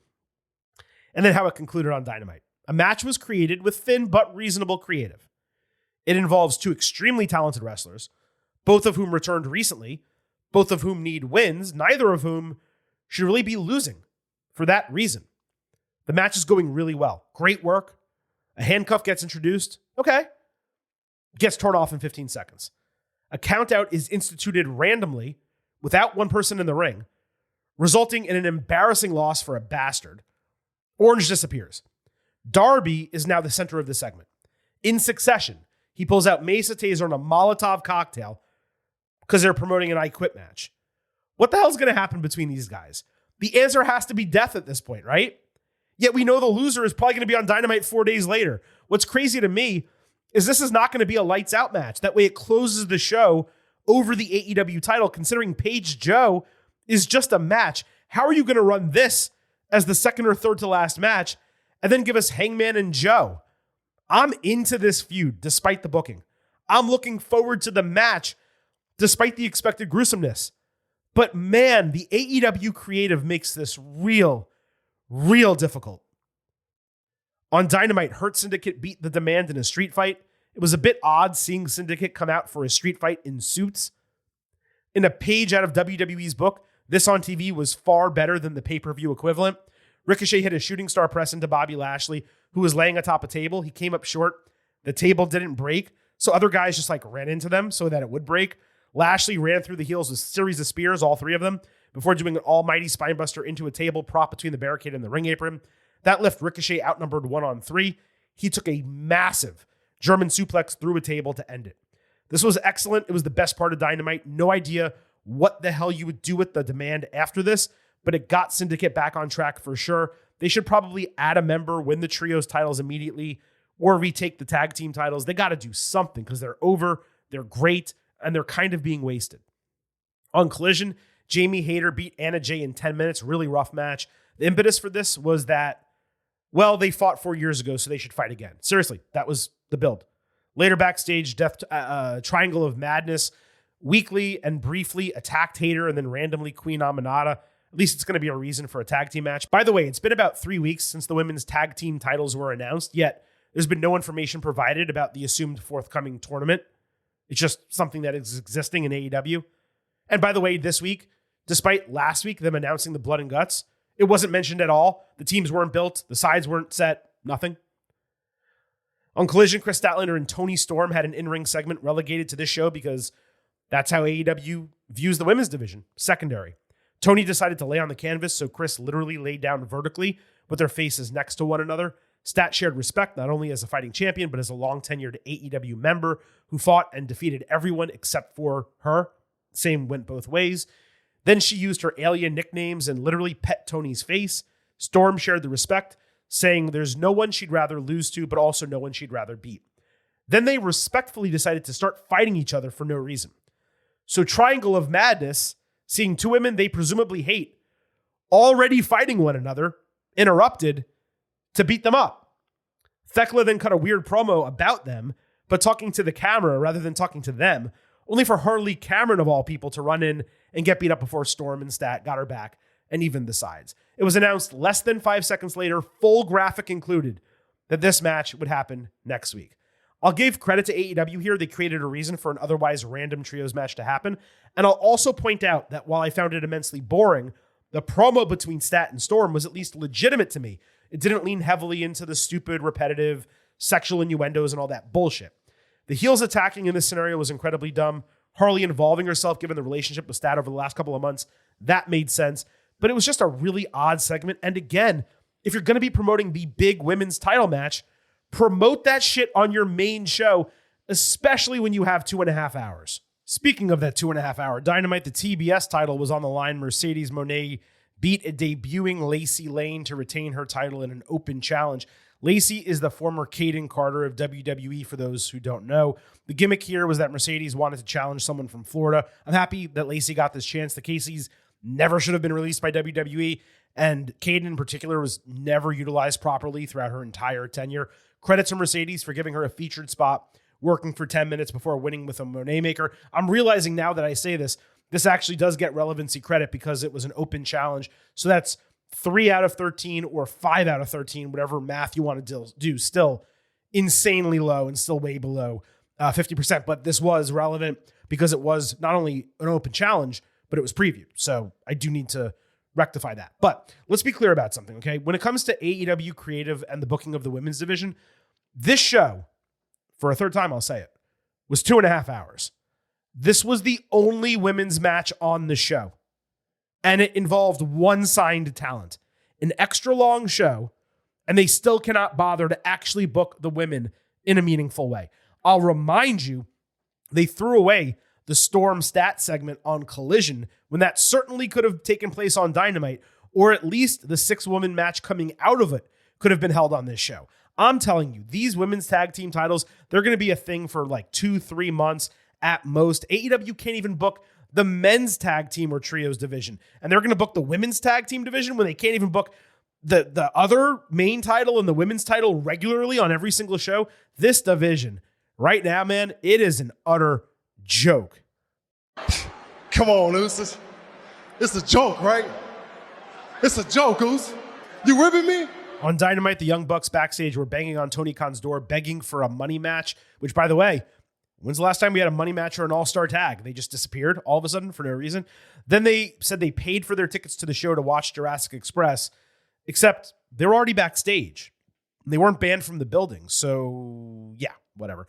and then how it concluded on Dynamite. A match was created with thin but reasonable creative. It involves two extremely talented wrestlers, both of whom returned recently, both of whom need wins, neither of whom should really be losing for that reason. The match is going really well. Great work. A handcuff gets introduced. Okay. Gets torn off in 15 seconds. A countout is instituted randomly without one person in the ring, resulting in an embarrassing loss for a bastard. Orange disappears. Darby is now the center of the segment. In succession, he pulls out Mesa Taser and a Molotov cocktail because they're promoting an I Quit match. What the hell's going to happen between these guys? The answer has to be death at this point, right? Yet we know the loser is probably going to be on Dynamite 4 days later. What's crazy to me is this is not going to be a lights out match. That way it closes the show over the AEW title, considering Paige Joe is just a match. How are you going to run this as the second or third to last match and then give us Hangman and Joe? I'm into this feud despite the booking. I'm looking forward to the match despite the expected gruesomeness. But man, the AEW creative makes this real difficult. On Dynamite, Hurt Syndicate beat the Demand in a street fight. It was a bit odd seeing Syndicate come out for a street fight in suits. In a page out of WWE's book, this on TV was far better than the pay-per-view equivalent. Ricochet hit a shooting star press into Bobby Lashley, who was laying atop a table. He came up short. The table didn't break, so other guys just ran into them so that it would break. Lashley ran through the heels with a series of spears, all three of them, before doing an almighty spinebuster into a table prop between the barricade and the ring apron. That left Ricochet outnumbered 1-on-3. He took a massive German suplex through a table to end it. This was excellent. It was the best part of Dynamite. No idea what the hell you would do with the Demand after this, but it got Syndicate back on track for sure. They should probably add a member, win the trios titles immediately, or retake the tag team titles. They got to do something because they're over, they're great, and they're kind of being wasted. On Collision, Jamie Hayter beat Anna Jay in 10 minutes. Really rough match. The impetus for this was that, well, they fought 4 years ago, so they should fight again. Seriously, that was the build. Later backstage, Triangle of Madness weakly and briefly attacked Hayter and then randomly Queen Aminata. At least it's going to be a reason for a tag team match. By the way, it's been about 3 weeks since the women's tag team titles were announced, yet there's been no information provided about the assumed forthcoming tournament. It's just something that is existing in AEW. And by the way, this week, despite last week them announcing the Blood and Guts, it wasn't mentioned at all. The teams weren't built. The sides weren't set. Nothing. On Collision, Chris Statlander and Toni Storm had an in-ring segment relegated to this show because that's how AEW views the women's division, secondary. Tony decided to lay on the canvas, so Chris literally laid down vertically with their faces next to one another. Stat shared respect not only as a fighting champion, but as a long-tenured AEW member who fought and defeated everyone except for her. Same went both ways. Then she used her alien nicknames and literally pet Tony's face. Storm shared the respect, saying there's no one she'd rather lose to, but also no one she'd rather beat. Then they respectfully decided to start fighting each other for no reason. So Triangle of Madness, seeing two women they presumably hate, already fighting one another, interrupted to beat them up. Thekla then cut a weird promo about them, but talking to the camera rather than talking to them, only for Harley Cameron of all people to run in and get beat up before Storm and Stat got her back and even the sides. It was announced less than 5 seconds later, full graphic included, that this match would happen next week. I'll give credit to AEW here. They created a reason for an otherwise random trios match to happen. And I'll also point out that while I found it immensely boring, the promo between Stat and Storm was at least legitimate to me. It didn't lean heavily into the stupid, repetitive sexual innuendos and all that bullshit. The heels attacking in this scenario was incredibly dumb. Harley involving herself, given the relationship with Stat over the last couple of months, that made sense. But it was just a really odd segment. And again, if you're going to be promoting the big women's title match, promote that shit on your main show, especially when you have 2.5 hours. Speaking of that 2.5 hour Dynamite, the TBS title was on the line. Mercedes Moné beat a debuting Lacey Lane to retain her title in an open challenge. Lacey is the former Kaden Carter of WWE, for those who don't know. The gimmick here was that Mercedes wanted to challenge someone from Florida. I'm happy that Lacey got this chance. The Caseys never should have been released by WWE, and Kaden in particular was never utilized properly throughout her entire tenure. Credit to Mercedes for giving her a featured spot, working for 10 minutes before winning with a Monet Maker. I'm realizing now that I say this actually does get relevancy credit because it was an open challenge. So that's 3 out of 13 or 5 out of 13, whatever math you want to do, still insanely low and still way below 50%. But this was relevant because it was not only an open challenge, but it was previewed. So I do need to rectify that. But let's be clear about something, okay? When it comes to AEW creative and the booking of the women's division, this show, for a third time I'll say it, was 2.5 hours. This was the only women's match on the show. And it involved one signed talent. An extra long show, and they still cannot bother to actually book the women in a meaningful way. I'll remind you, they threw away the Storm Stat segment on Collision when that certainly could have taken place on Dynamite, or at least the 6-woman match coming out of it could have been held on this show. I'm telling you, these women's tag team titles, they're going to be a thing for like 2-3 months at most. AEW can't even book the men's tag team or trios division. And they're going to book the women's tag team division when they can't even book the other main title and the women's title regularly on every single show. This division right now, man, it is an utter joke. Come on, Oos. It's a joke, right? It's a joke, Oos. You ribbing me? On Dynamite, the Young Bucks backstage were banging on Tony Khan's door, begging for a money match, which, by the way, when's the last time we had a money match or an all-star tag? They just disappeared all of a sudden for no reason. Then they said they paid for their tickets to the show to watch Jurassic Express, except they were already backstage. They weren't banned from the building, so yeah, whatever.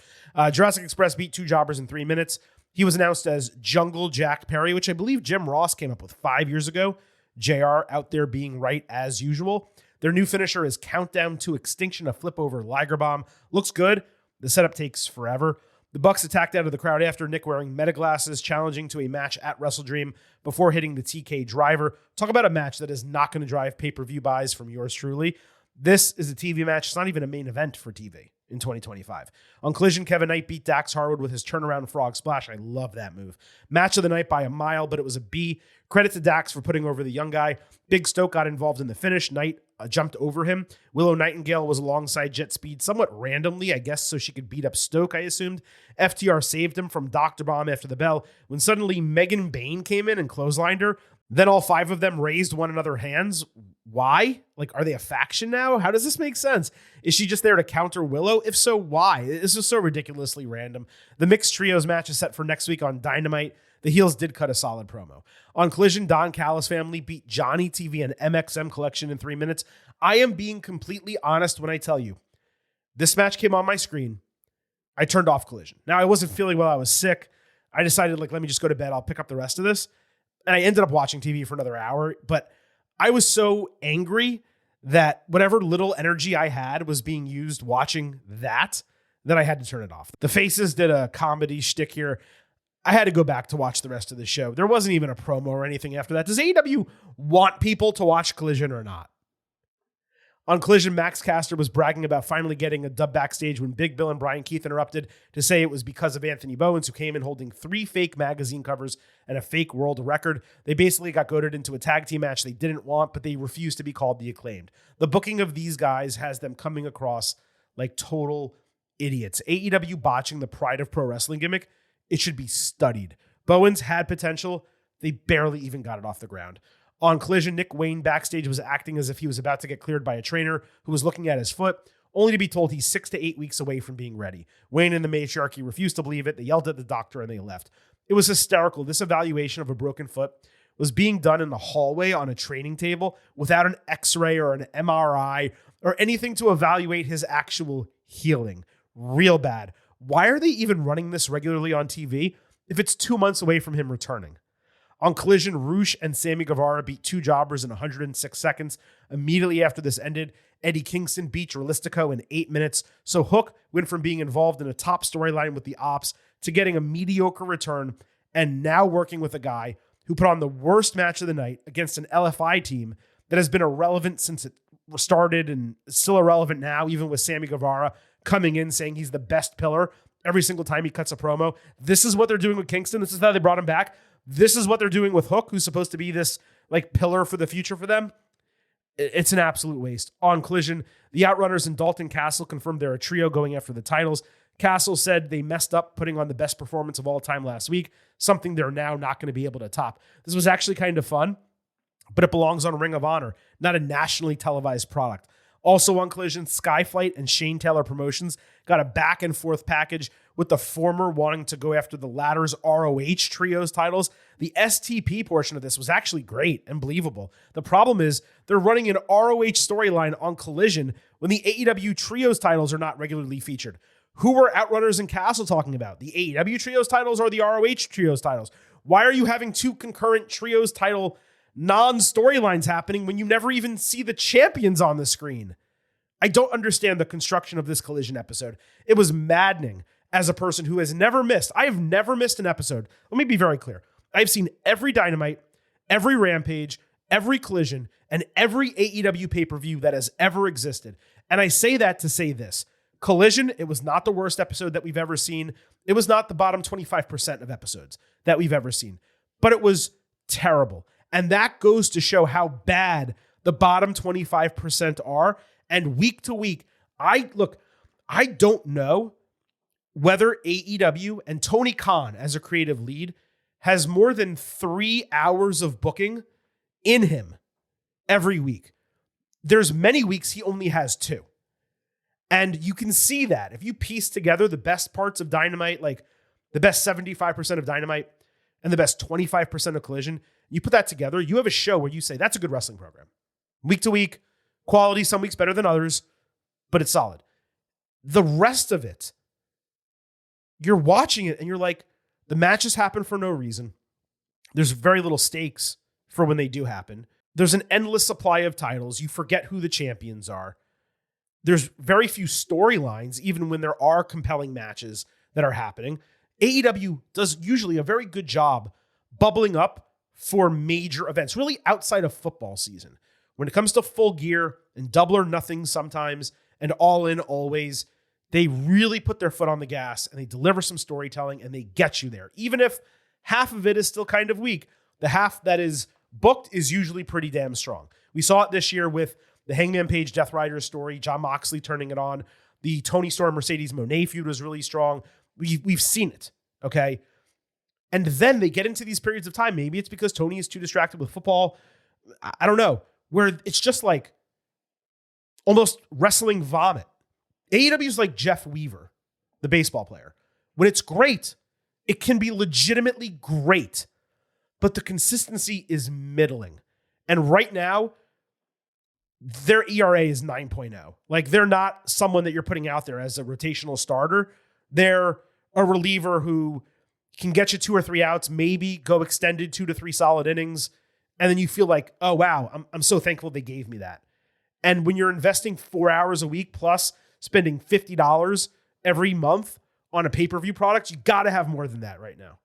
Jurassic Express beat 2 jobbers in 3 minutes. He was announced as Jungle Jack Perry, which I believe Jim Ross came up with 5 years ago. JR out there being right as usual. Their new finisher is Countdown to Extinction, a flip over Liger Bomb. Looks good. The setup takes forever. The Bucks attacked out of the crowd after Nick wearing meta glasses, challenging to a match at WrestleDream before hitting the TK driver. Talk about a match that is not going to drive pay-per-view buys from yours truly. This is a TV match. It's not even a main event for TV in 2025. On Collision, Kevin Knight beat Dax Harwood with his turnaround frog splash. I love that move. Match of the night by a mile, but it was a B. Credit to Dax for putting over the young guy. Big Stoke got involved in the finish. Knight jumped over him. Willow Nightingale was alongside Jet Speed somewhat randomly, I guess, so she could beat up Stoke, I assumed. FTR saved him from Dr. Bomb after the bell when suddenly Megan Bain came in and clotheslined her. Then all 5 of them raised one another's hands. Why? Like, are they a faction now? How does this make sense? Is she just there to counter Willow? If so, why? This is so ridiculously random. The mixed trios match is set for next week on Dynamite. The heels did cut a solid promo. On Collision, Don Callis family beat Johnny TV and MXM Collection in 3 minutes. I am being completely honest when I tell you, this match came on my screen. I turned off Collision. Now, I wasn't feeling well. I was sick. I decided, let me just go to bed. I'll pick up the rest of this. And I ended up watching TV for another hour. But I was so angry that whatever little energy I had was being used watching that I had to turn it off. The Faces did a comedy shtick here. I had to go back to watch the rest of the show. There wasn't even a promo or anything after that. Does AEW want people to watch Collision or not? On Collision, Max Caster was bragging about finally getting a dub backstage when Big Bill and Brian Keith interrupted to say it was because of Anthony Bowens, who came in holding 3 fake magazine covers and a fake world record. They basically got goaded into a tag team match they didn't want, but they refused to be called the Acclaimed. The booking of these guys has them coming across like total idiots. AEW botching the Pride of Pro Wrestling gimmick. It should be studied. Bowens had potential. They barely even got it off the ground. On Collision, Nick Wayne backstage was acting as if he was about to get cleared by a trainer who was looking at his foot, only to be told he's 6 to 8 weeks away from being ready. Wayne and the matriarchy refused to believe it. They yelled at the doctor and they left. It was hysterical. This evaluation of a broken foot was being done in the hallway on a training table without an X-ray or an MRI or anything to evaluate his actual healing. Real bad. Why are they even running this regularly on TV if it's 2 months away from him returning? On Collision, Roosh and Sammy Guevara beat 2 jobbers in 106 seconds. Immediately after this ended, Eddie Kingston beat Realistico in 8 minutes. So Hook went from being involved in a top storyline with the Ops to getting a mediocre return and now working with a guy who put on the worst match of the night against an LFI team that has been irrelevant since it started and still irrelevant now, even with Sammy Guevara coming in saying he's the best pillar every single time he cuts a promo. This is what they're doing with Kingston. This is how they brought him back. This is what they're doing with Hook, who's supposed to be this like pillar for the future for them. It's an absolute waste. On Collision, the Outrunners and Dalton Castle confirmed they're a trio going after the titles. Castle said they messed up putting on the best performance of all time last week, something they're now not going to be able to top. This was actually kind of fun, but it belongs on Ring of Honor, not a nationally televised product. Also on Collision, Skyflight and Shane Taylor Promotions got a back and forth package with the former wanting to go after the latter's ROH trios titles. The STP portion of this was actually great and believable. The problem is they're running an ROH storyline on Collision when the AEW trios titles are not regularly featured. Who were Outrunners and Castle talking about? The AEW trios titles or the ROH trios titles? Why are you having 2 concurrent trios title non-storylines happening when you never even see the champions on the screen? I don't understand the construction of this Collision episode. It was maddening as a person who has never missed. I have never missed an episode. Let me be very clear. I've seen every Dynamite, every Rampage, every Collision, and every AEW pay-per-view that has ever existed. And I say that to say this. Collision, it was not the worst episode that we've ever seen. It was not the bottom 25% of episodes that we've ever seen. But it was terrible. And that goes to show how bad the bottom 25% are. And week to week, I don't know whether AEW and Tony Khan as a creative lead has more than 3 hours of booking in him every week. There's many weeks he only has 2. And you can see that if you piece together the best parts of Dynamite, like the best 75% of Dynamite and the best 25% of Collision, you put that together, you have a show where you say, that's a good wrestling program. Week to week, quality, some weeks better than others, but it's solid. The rest of it, you're watching it and you're like, the matches happen for no reason. There's very little stakes for when they do happen. There's an endless supply of titles. You forget who the champions are. There's very few storylines, even when there are compelling matches that are happening. AEW does usually a very good job bubbling up for major events, really outside of football season. When it comes to Full Gear and Double or Nothing sometimes and All In always, they really put their foot on the gas and they deliver some storytelling and they get you there. Even if half of it is still kind of weak, the half that is booked is usually pretty damn strong. We saw it this year with the Hangman Page Death Riders story, Jon Moxley turning it on. The Tony Storm Mercedes Moné feud was really strong. We've seen it, okay? And then they get into these periods of time. Maybe it's because Tony is too distracted with football. I don't know. Where it's just like almost wrestling vomit. AEW is like Jeff Weaver, the baseball player. When it's great, it can be legitimately great, but the consistency is middling. And right now, their ERA is 9.0. Like, they're not someone that you're putting out there as a rotational starter. They're a reliever who can get you 2 or 3 outs, maybe go extended 2 to 3 solid innings. And then you feel like, oh, wow, I'm so thankful they gave me that. And when you're investing 4 hours a week plus spending $50 every month on a pay-per-view product, you got to have more than that right now.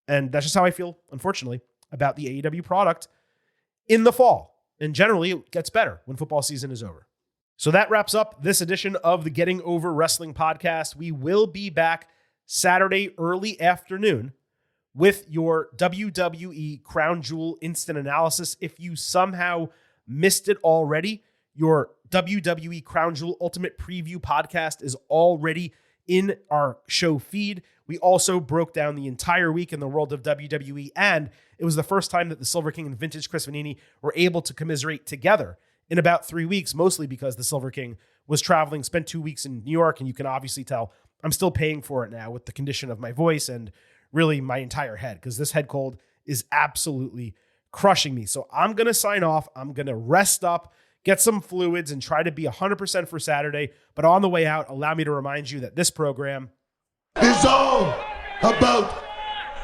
And that's just how I feel, unfortunately, about the AEW product in the fall. And generally, it gets better when football season is over. So that wraps up this edition of the Getting Over Wrestling podcast. We will be back Saturday early afternoon with your WWE Crown Jewel instant analysis. If you somehow missed it already, your WWE Crown Jewel Ultimate Preview podcast is already in our show feed. We also broke down the entire week in the world of WWE, and it was the first time that the Silver King and Vintage Chris Vanini were able to commiserate together in about 3 weeks, mostly because the Silver King was traveling, spent 2 weeks in New York, and you can obviously tell I'm still paying for it now with the condition of my voice and really my entire head, because this head cold is absolutely crushing me. So I'm going to sign off. I'm going to rest up, get some fluids, and try to be 100% for Saturday. But on the way out, allow me to remind you that this program It's all about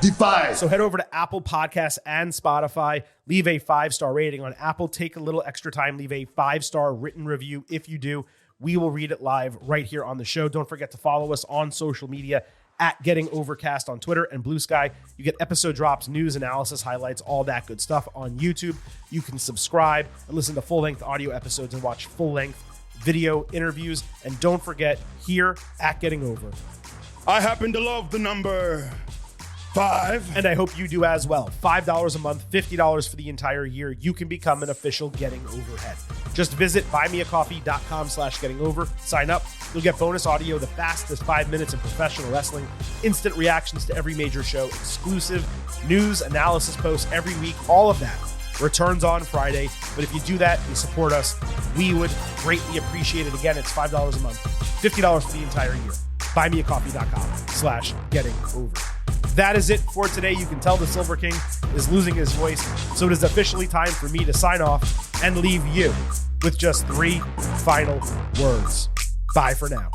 Defy. So head over to Apple Podcasts and Spotify. Leave a 5-star rating on Apple. Take a little extra time. Leave a 5-star written review. If you do, we will read it live right here on the show. Don't forget to follow us on social media at Getting Overcast on Twitter and Blue Sky. You get episode drops, news, analysis, highlights, all that good stuff on YouTube. You can subscribe and listen to full-length audio episodes and watch full-length video interviews. And don't forget, here at Getting Over, I happen to love the number 5. and I hope you do as well. $5 a month, $50 for the entire year. You can become an official Getting Over head. Just visit buymeacoffee.com/gettingover. Sign up. You'll get bonus audio, the fastest 5 minutes in professional wrestling, instant reactions to every major show, exclusive news, analysis posts every week. All of that returns on Friday. But if you do that, you support us, we would greatly appreciate it. Again, it's $5 a month, $50 for the entire year. buymeacoffee.com/gettingover. That is it for today. You can tell the Silver King is losing his voice, so it is officially time for me to sign off and leave you with just 3 final words. Bye for now.